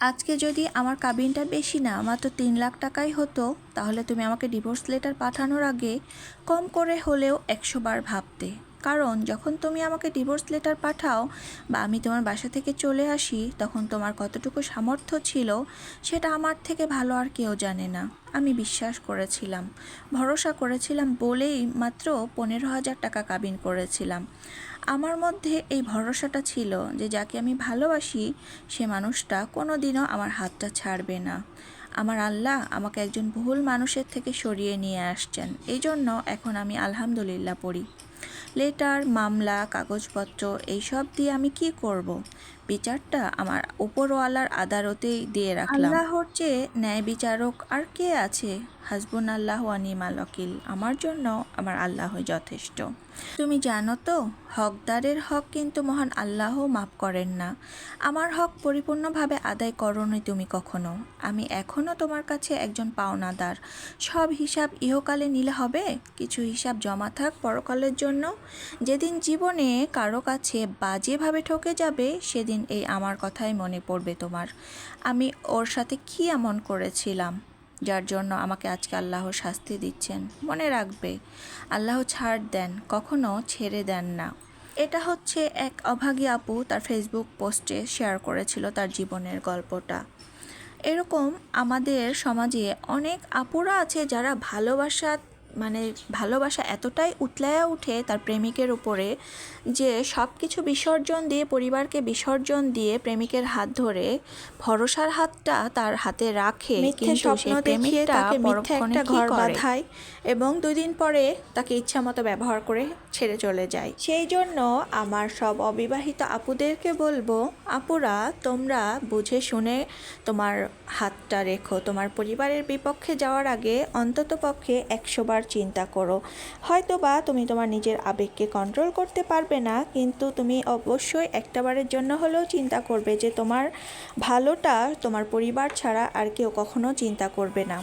আজকে যদি আমার কাবিনটা বেশি না মাত্র 3 লাখ টাকাই হতো, তাহলে তুমি আমাকে ডিভোর্স লেটার পাঠানোর আগে কম করে হলেও 100 বার ভাবতে। কারণ যখন তুমি আমাকে ডিভোর্স লেটার পাঠাও বা আমি তোমার বাসা থেকে চলে আসি, তখন তোমার কতটুকু সামর্থ্য ছিল সেটা আমার থেকে ভালো আর কেউ জানে না। আমি বিশ্বাস করেছিলাম, ভরসা করেছিলাম বলেই মাত্র 15,000 টাকা কাবিন করেছিলাম। আমার মধ্যে এই ভরসাটা ছিল যে যাকে আমি ভালোবাসি সে মানুষটা কোনো দিনও আমার হাতটা ছাড়বে না। আমার আল্লাহ আমাকে একজন ভুল মানুষের থেকে সরিয়ে নিয়ে আসছেন, এই জন্য এখন আমি আলহামদুলিল্লাহ পড়ি। লেটার, মামলা, কাগজপত্র এইসব দিয়ে আমি কি করব? বিচারটা আমার উপরওয়ালার আদালতেই দিয়ে রাখলাম। আল্লাহর চেয়ে ন্যায় বিচারক আর কে আছে? হাসবুনাল্লাহ ওয়া নি'মাল ওয়াকিল। আমার জন্য আমার আল্লাহ যথেষ্ট। তুমি জানো তো, হকদারের হক কিন্তু মহান আল্লাহও মাফ করেন না। আমার হক পরিপূর্ণভাবে আদায় করোনি তুমি কখনো। আমি এখনও তোমার কাছে একজন পাওনাদার। সব হিসাব ইহকালে নিলে হবে? কিছু হিসাব জমা থাক পরকালের জন্য। যেদিন জীবনে কারো কাছে বাজেভাবে ঠকে যাবে, সেদিন এই আমার কথাই মনে পড়বে তোমার। আমি ওর সাথে কি এমন করেছিলাম যার জন্য আমাকে আজকে আল্লাহ শাস্তি দিচ্ছেন? মনে রাখবে, আল্লাহ ছাড় দেন, কখনো ছেড়ে দেন না। এটা হচ্ছে এক অভাগী আপু তার ফেসবুক পোস্টে শেয়ার করেছিল তার জীবনের গল্পটা। এরকম আমাদের সমাজে অনেক আপুরা আছে যারা ভালোবাসা এতটাই উতলায়া উঠে তার প্রেমিকের উপরে যে সব কিছু বিসর্জন দিয়ে, পরিবারকে বিসর্জন দিয়ে প্রেমিকের হাত ধরে ভরসার হাতটা তার হাতে রাখে, কিন্তু সেই প্রেমিকটা পরক্ষণে ঘর বাঁধায় এবং 2 দিন পরে তাকে ইচ্ছামতো ব্যবহার করে ছেড়ে চলে যায়। সেই জন্য আমার সব অবিবাহিত আপুদেরকে বলবো, আপুরা তোমরা বুঝে শুনে তোমার হাতটা রেখো। তোমার পরিবারের বিপক্ষে যাওয়ার আগে অন্তত পক্ষে 100 বার চিন্তা করো। হয়তো বা তুমি তোমার নিজের আবেগকে কন্ট্রোল করতে পারবে না, কিন্তু তুমি অবশ্যই একটাবারের জন্য হলেও চিন্তা করবে যে তোমার ভালোটা তোমার পরিবার ছাড়া আর কেউ কখনো চিন্তা করবে না।